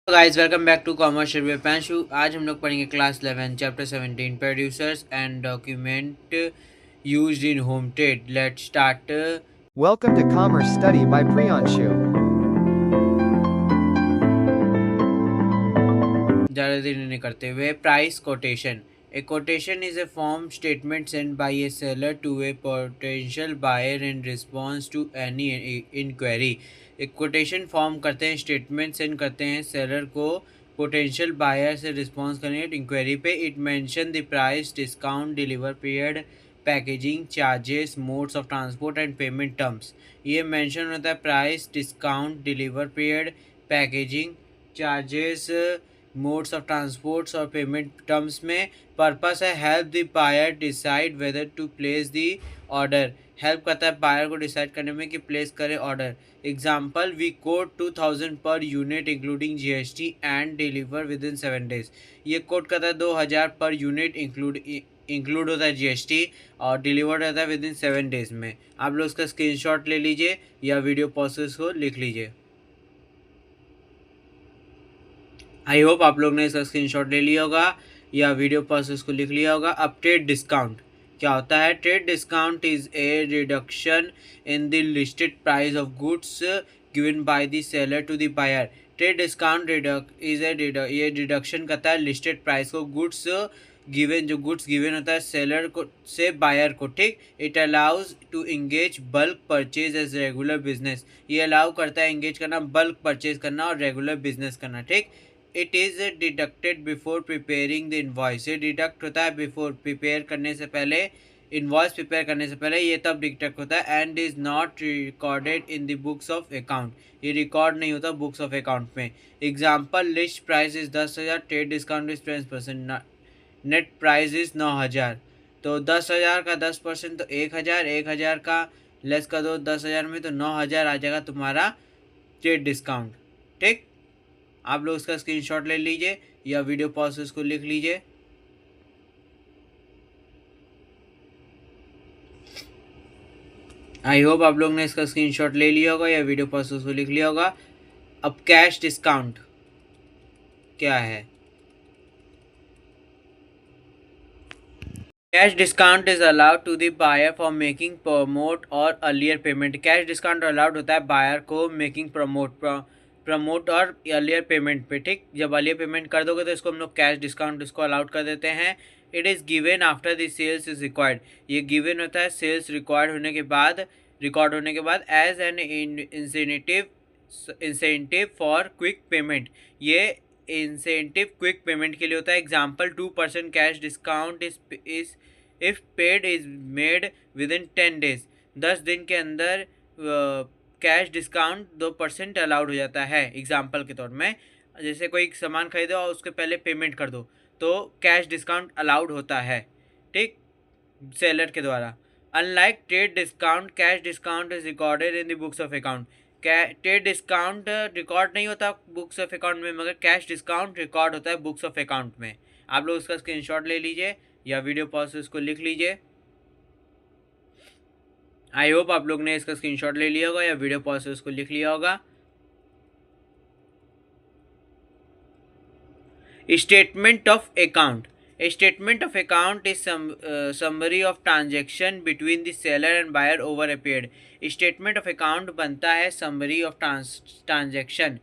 Guys welcome back to commercial with Panshu. आज हम लोग पढ़ेंगे class 11 chapter 17 producers and document used in home trade. Let's start. Welcome to Commerce Study by Priyanshu. ज़्यादा देर नहीं करते हुए, price quotation. A quotation is a form statement send by a seller to a potential buyer in response to any inquiry. एक quotation form करते हैं, statement send करते हैं seller को पोटेंशियल बायर से रिस्पॉन्स करने इंक्वायरी पे। It mention the price, discount, deliver period, packaging, charges, modes of transport and payment terms. ये मेंशन होता है price, discount, deliver period, packaging, charges, modes of transports और पेमेंट टर्म्स में। Purpose है help the buyer decide whether to place the order. Help करता है buyer को decide करने में कि प्लेस करे ऑर्डर। एग्जाम्पल, वी कोड 2000 पर unit including GST and deliver within 7 days. ये कोड करता है 2000 पर यूनिट इंक्लूड होता है जीएसटी और डिलीवर्ड रहता है विद इन 7 डेज में। आप लोग उसका स्क्रीनशॉट ले लीजिए या वीडियो प्रोसेस को लिख लीजिए। आई होप आप लोग ने इसका स्क्रीनशॉट ले लिया होगा या वीडियो प्रोसेस को लिख लिया होगा। अब ट्रेड डिस्काउंट क्या होता है? Trade discount is a reduction in the listed price of goods given by the seller to the buyer. Trade discount ये रिडक्शन करता है लिस्टेड प्राइस को, गुड्स गिवन, जो गुड्स गिवन होता है सेलर को से बायर को, ठीक। It allows to engage bulk purchase as regular business. ये अलाउ करता है इंगेज करना, बल्क परचेज करना और रेगुलर बिजनेस करना, ठीक। It is deducted before preparing the invoice. ये डिडक्ट होता है बिफोर, प्रिपेयर करने से पहले, इन्वॉइस प्रिपेयर करने से पहले ये तब डिडक्ट होता है। And is not recorded in the books of account. ये रिकॉर्ड नहीं होता बुक्स ऑफ अकाउंट में। Example, list price is 10,000, trade discount is 10%, net price is 9,000। तो 10,000 का 10% तो 1,000, 1,000 का लेस कर दो 10,000 में तो 9,000 आ जाएगा तुम्हारा ट्रेड डिस्काउंट, ठीक। आप लोग उसका स्क्रीनशॉट ले लीजिए या वीडियो प्रोसेस को लिख लीजिए। आई होप आप लोग ने इसका स्क्रीनशॉट ले लिया होगा या वीडियो प्रोसेस को लिख लिया होगा। अब कैश डिस्काउंट क्या है? Cash discount is allowed to the buyer for making promote और earlier payment. Cash discount allowed होता है बायर को मेकिंग प्रमोट और अर्लियर पेमेंट पे, ठीक। जब अर्लियर पेमेंट कर दोगे तो इसको हम लोग कैश डिस्काउंट इसको अलाउड कर देते हैं। It is given after the sales is required. ये गिवन होता है सेल्स रिक्वायर्ड होने के बाद, रिकॉर्ड होने के बाद। As an incentive for quick payment. ये इंसेंटिव क्विक पेमेंट के लिए होता है। Example, 2% cash discount is if paid is made within 10 days. 10 दिन के अंदर कैश डिस्काउंट 2% अलाउड हो जाता है। एग्जाम्पल के तौर में, जैसे कोई सामान खरीदो और उसके पहले पेमेंट कर दो तो कैश डिस्काउंट अलाउड होता है, ठीक, सेलर के द्वारा। Unlike trade discount, cash discount is recorded in the books of account. Trade discount record नहीं होता बुक्स ऑफ अकाउंट में, मगर कैश डिस्काउंट रिकॉर्ड होता है बुक्स ऑफ अकाउंट में। आप लोग उसका स्क्रीनशॉट ले लीजिए या वीडियो प्रोसेस को लिख लीजिए। आई होप आप लोग ने इसका स्क्रीनशॉट ले लिया होगा या वीडियो प्रोसेस को लिख लिया होगा। Statement of account. A statement of account is some summary of transaction between the seller and buyer over a period. Statement of account बनता है summary of transaction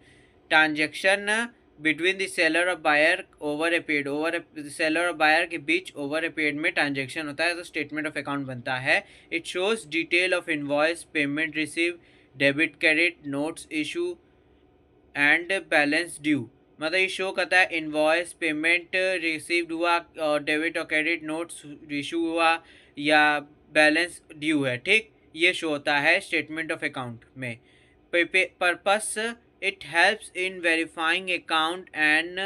between the seller और buyer over a period, seller और buyer के बीच over a period में transaction होता है तो statement of account बनता है। It shows detail of invoice, payment received, debit, credit, notes issue and balance due। मतलब ये शो करता है इन्वॉइस, पेमेंट रिसीव्ड हुआ और डेबिट और क्रेडिट नोट्स इशू हुआ या बैलेंस ड्यू है, ठीक। ये शो होता है स्टेटमेंट ऑफ अकाउंट में। Purpose, it helps in verifying account and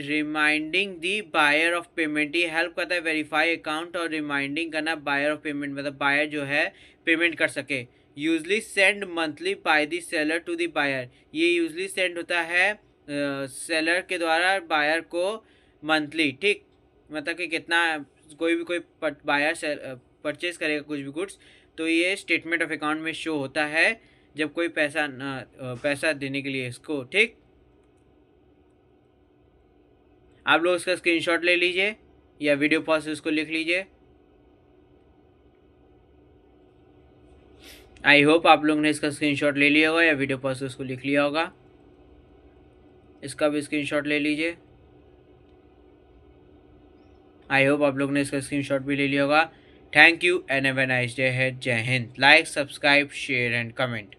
reminding the buyer of payment. ये हेल्प करता है वेरीफाई अकाउंट और रिमाइंडिंग करना बायर ऑफ पेमेंट, मतलब बायर जो है पेमेंट कर सके। Usually send monthly by the seller to the buyer. ये यूजली सेंड होता है सेलर के द्वारा बायर को मंथली, ठीक। मतलब कि कितना कोई बायर परचेज करेगा कुछ भी गुड्स तो ये स्टेटमेंट ऑफ अकाउंट में शो होता है जब कोई पैसा देने के लिए इसको, ठीक। आप लोग उसका स्क्रीनशॉट ले लीजिए या वीडियो पॉज से उसको लिख लीजिए। आई होप आप लोग ने इसका स्क्रीनशॉट ले लिया होगा या वीडियो पॉज से उसको लिख लिया होगा। इसका भी स्क्रीनशॉट ले लीजिए। आई होप आप लोग ने इसका स्क्रीनशॉट भी ले लिया होगा। Thank you and have a nice day ahead. जय हिंद। Like, subscribe, share and comment.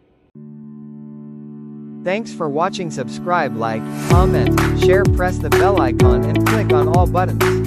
Thanks for watching. Subscribe, like, comment, share, press the bell icon and click on all buttons.